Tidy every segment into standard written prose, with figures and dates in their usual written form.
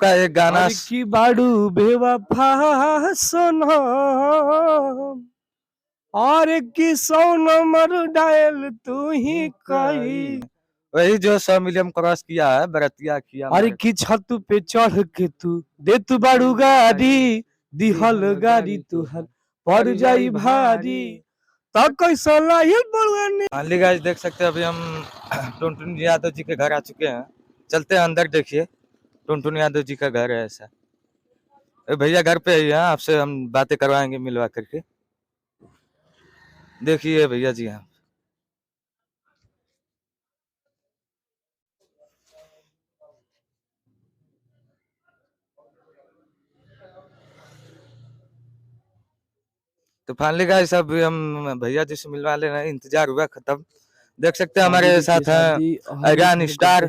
का एक गाना और की बाड़ू बेवफा सनम और की 100 नंबर डायल तू ही कही। वही जो 100 मिलियन क्रॉस किया है, बरतिया किया अरे की छत पे चढ़ के तू दे तू बाड़ू गाड़ी दिहल गाड़ी तुहर पड़ जाई भारी तो कैसा लाइल बड़वानी। हाँ गाइस, देख सकते हैं अभी हम टुनटुन यादव जी के घर आ चुके हैं। चलते हैं अंदर, देखिए टुनटुन यादव जी का घर है ऐसा। भैया घर पे ही है, आपसे हम बातें करवाएंगे मिलवा करके। देखिए भैया जी यहाँ। तो फाइनली गाइस अब हम भैया जी से मिलवा ले रहे हैं, इंतजार हुआ खत्म। देख सकते हैं हमारे साथ हैं अरियान स्टार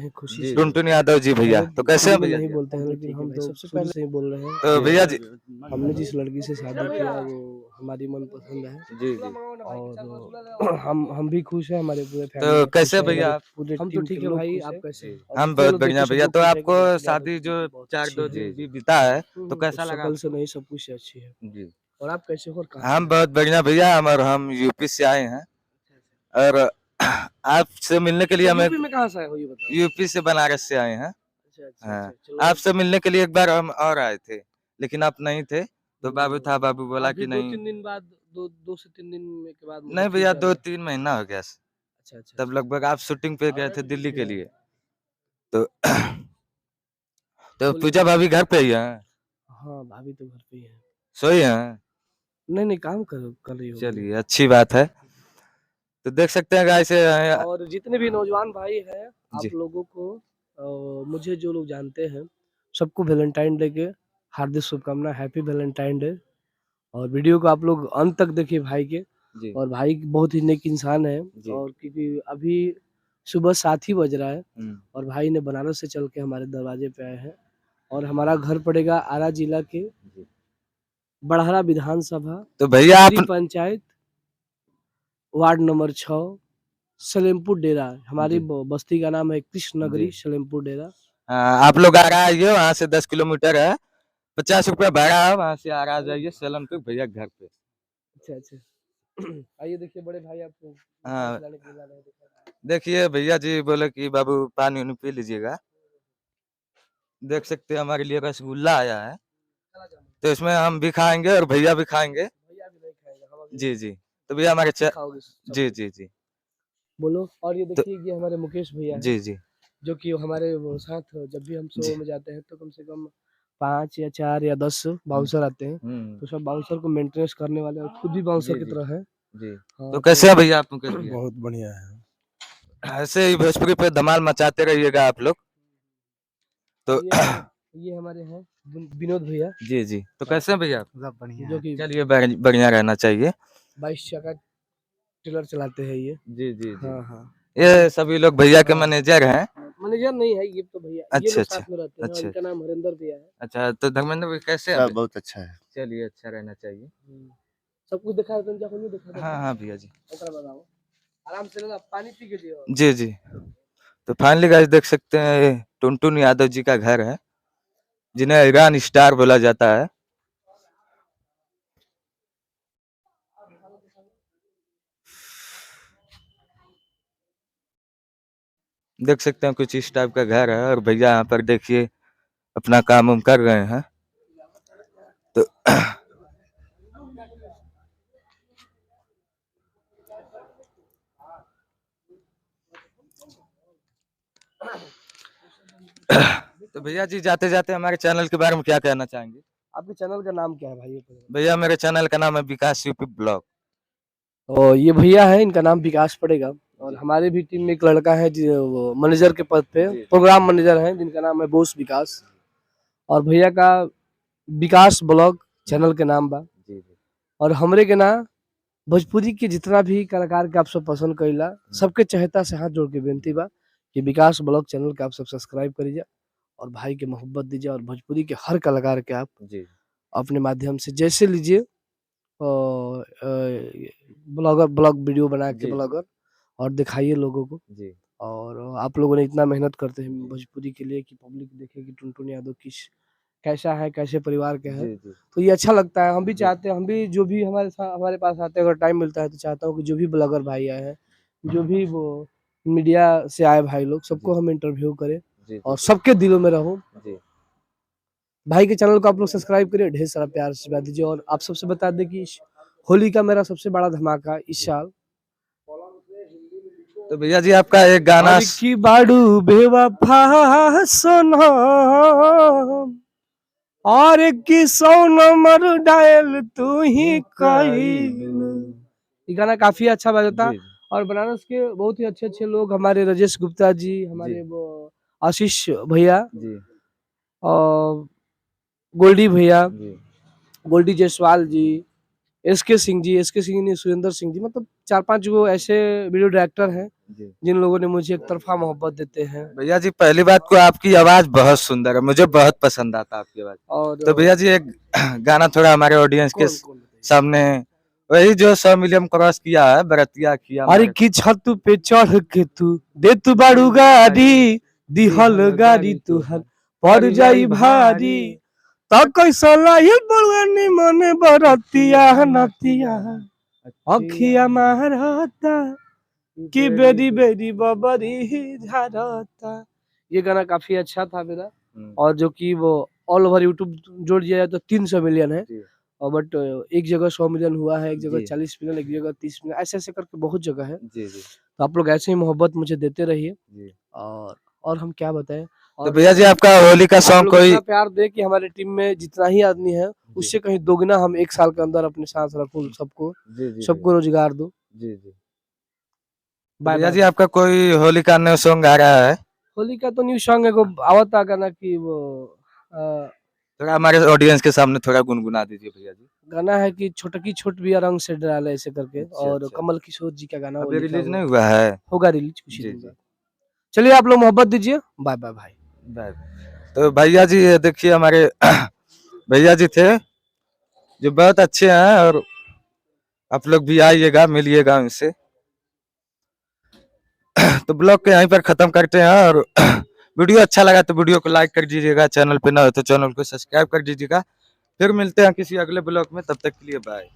टुनटुन यादव जी। भैया तो कैसे हैं भैया? नहीं बोलते हैं लेकिन हम तो सबसे पहले से ही बोल रहे हैं। तो भैया जी हमने जिस लड़की से शादी किया वो हमारी मनपसंद है जी जी। और हम भी खुश हैं, हमारे पूरे तो फैमिली कैसे भैया आप? पूरे हम तो ठीक है भाई, आप कैसे? हम बहुत बढ़िया भैया। तो आपको शादी जो 4-2 जी बीता है तो कैसा लगा? सकल से नहीं सब कुछ अच्छी है। जी और आप कैसे हो? कहाँ हम बहुत बढ़िया भैया। हम यूपी से आए हैं और आपसे मिलने के लिए हमें यूपी में कहाँ से आए हो ये बताओ? यूपी से बनारस से आए हैं। अच्छा हाँ, चलो। आपसे मिलने के लिए एक बार हम और आए थे लेकिन आप नहीं थे, तो बाबू था, बाबू बोला कि नहीं। 2-3 दिन बाद 2 से 3 दिन के बाद नहीं भैया, 2-3 महीना हो गया। अच्छा। तब लगभग आप शूटिंग पे गए थे दिल्ली के लिए। तो तो पूजा भाभी घर पे ही है? हाँ भाभी तो घर पे ही है। सोई है? नहीं काम कर रही हो। चलिए अच्छी बात है। तो देख सकते हैं गाइस और जितने भी नौजवान भाई हैं आप जी लोगों को मुझे जो लोग जानते हैं सबको वैलेंटाइन डे के हार्दिक शुभकामना, हैप्पी वैलेंटाइन डे। और वीडियो को आप लोग अंत तक देखिए भाई के। जी। और भाई बहुत ही नेक इंसान है और क्योंकि अभी सुबह 7 ही बज रहा है और भाई ने बनारस से चल के हमारे दरवाजे पे आए हैं और हमारा घर पड़ेगा आरा जिला के बड़हरा विधानसभा तो भैया आप पंचायत वार्ड नंबर 6 सलेमपुर डेरा। हमारी बस्ती का नाम है कृष्ण नगरी सलेमपुर डेरा। आप लोग आ रहा है, वहाँ से 10 किलोमीटर है, 50 रुपया भाड़ा है, वहाँ से आ रहा जाइए सलेमपुर भैया घर पे। अच्छा आइए देखिए बड़े भाई आपको हाँ देखिए भैया जी बोले कि बाबू पानी उनी पी लीजिएगा। देख सकते हैं हमारे लिए रसगुल्ला आया है, तो इसमें हम भी खाएंगे और भैया भी खाएंगे। जी जी। तो भैया हमारे जी बोलो। और ये तो देखिए ये हमारे मुकेश भैया हैं जी जो कि हमारे साथ जब भी हम शो में जाते हैं तो कम से कम 5 या 4 या 10 बाउंसर आते हैं तो सब बाउंसर को मेंटेनेंस करने वाले और खुद भी बाउंसर की तरह है जी। हाँ, तो कैसे है भैया आप मुकेश भैया? बहुत बढ़िया है। ऐसे ही भोजपुरी पे धमाल मचाते रहिएगा आप लोग। तो ये हमारे हैं विनोद भैया। जी। तो कैसे हैं भैया? सब बढ़िया जो कि चलिए बढ़िया रहना चाहिए। 22 चक्का टिलर चलाते हैं ये। जी हाँ ये सभी लोग भैया के मैनेजर हैं। मैनेजर नहीं है ये तो भैया, ये लोग साथ में रहते हैं। इनका नाम हरिंदर भैया है। अच्छा, तो धर्मेंद्र भाई कैसे हैं? बहुत अच्छा है। चलिए अच्छा रहना चाहिए। सब कुछ दिखा देते हैं, दिखा हाँ भैया जी। बताओ आराम से लेना, पानी पी के जियो। जी। तो फाइनली गाइस देख सकते हैं टुनटुन यादव जी का घर है, जिन्हें ईरान स्टार बोला जाता है। देख सकते हैं कुछ इस टाइप का घर है और भैया यहाँ पर देखिए अपना काम उम कर रहे हैं। तो तो भैया जी जाते जाते हमारे चैनल के बारे में क्या कहना चाहेंगे? आपके चैनल का नाम क्या है भाई? भैया मेरे चैनल का नाम है विकास यूपी ब्लॉग। और ये भैया है, इनका नाम विकास पड़ेगा। और हमारे भी टीम में एक लड़का है जो मैनेजर के पद पे प्रोग्राम मैनेजर है, जिनका नाम है बोस विकास। और भैया का विकास ब्लॉग चैनल के नाम बा। और हमरे के ना भोजपुरी के जितना भी कलाकार के आप सब पसंद करेला सबके चहेता से हाथ जोड़ के बेनती बा कि विकास ब्लॉग चैनल के आप सब सब्सक्राइब करिए और भाई के मोहब्बत दीजिए और भोजपुरी के हर कलाकार के आप अपने माध्यम से जैसे लीजिए ब्लॉग वीडियो बना के ब्लॉगर और दिखाइए लोगों को। और आप लोगों ने इतना मेहनत करते हैं भोजपुरी के लिए कि पब्लिक देखे कि टुनटुन यादव कैसा है, कैसे परिवार के हैं। जी जी तो ये अच्छा लगता है। हम भी जी चाहते हैं, हम भी जो भी हमारे पास आते हैं, अगर टाइम मिलता है तो चाहता हूँ कि जो भी ब्लॉगर भाई आए हैं, जो भी वो मीडिया से आए भाई लोग, सबको जी हम इंटरव्यू करें जी जी और सबके दिलों में रहूं। जी भाई के चैनल को आप लोग सब्सक्राइब करिए, ढेर सारा प्यार आशीर्वाद दीजिए। और आप सबसे बता दें कि होली का मेरा सबसे बड़ा धमाका इस साल। तो भैया जी आपका एक गाना और की बाड़ू बेवफा सनम, और की सौ नंबर डायल तू ही कइलू। ये गाना काफी अच्छा बजा था। जी और बनारस के बहुत ही अच्छे लोग, हमारे राजेश गुप्ता जी, हमारे जी वो आशीष भैया, जी और गोल्डी भैया, जी गोल्डी जायसवाल जी, एसके सिंह जी, एसके सिंह ने सुरेंद्र सिंह जी, मतलब 4-5 वो ऐसे वीडियो डायरेक्टर हैं जी जिन लोगों ने मुझे एक तरफा मोहब्बत देते हैं। भैया जी पहली बात को आपकी आवाज बहुत सुंदर है, मुझे बहुत पसंद आता है आपकी आवाज। और तो भैया जी एक गाना थोड़ा हमारे ऑडियंस के कौन कौन बताइए? सामने, वही जो 100 मिलियन क्रॉस किया है, बरतिया किया अरे हमारे की छत पे चढ़ के तू दे तू बाड़ू गाड़ी, दिहल गाड़ी तुहर पड़ जाई भारी, तो कैसा लाइल बड़वानी मने बरतिया नतिया, अखिया मारता कि बेरी बेरी बबरी झारता। ये गाना काफी अच्छा था मेरा। और जो कि वो ऑल ओवर यूट्यूब जोड़ दिया जाए तो 300 मिलियन है। जी और बट एक जगह 100 मिलियन हुआ है, एक जगह जी 40 मिलियन, एक जगह 30 मिलियन, ऐसे ऐसे करके बहुत जगह है। जी जी तो आप लोग ऐसे ही मोहब्बत मुझे देते रहिए। जी। और हम क्या बताएं। तो और भैया जी आपका होली का आप सॉन्ग लोग कोई इतना प्यार दे कि हमारी टीम में जितना ही आदमी है उससे कहीं दोगुना हम 1 साल के अंदर अपने साथ रखूं, सबको जी जी सबको रोजगार दूं। जी जी। तो बाय भैया बाय जी बाय। आपका कोई होली का न्यू सॉन्ग आ रहा है, होली का तो न्यू सॉन्ग है, को आवता गाना कि वो थोड़ा हमारे ऑडियंस के सामने थोड़ा गुनगुना दीजिए भैया जी। गाना है कि छोटकी छोट बिया रंग से डराले, ऐसे करके। अच्छा और अच्छा, कमल किशोर जी का गाना वो अभी लिखा रिलीज हुआ नहीं है। हुआ है। होगा रिलीज कुछ ही जी दिन जी। बाद। चलिए आप लोग मोहब्बत दीजिए। बाय बाय भाई। बाय। तो भैया जी ये देखिए हमारे भैया जी थे जो बहुत अच्छे हैं, और आप लोग भी आइएगा, मिलिएगा उनसे। तो ब्लॉग को यहीं पर खत्म करते हैं, और वीडियो अच्छा लगा तो वीडियो को लाइक कर दीजिएगा, चैनल पे ना हो तो चैनल को सब्सक्राइब कर दीजिएगा। फिर मिलते हैं किसी अगले ब्लॉग में, तब तक के लिए बाय।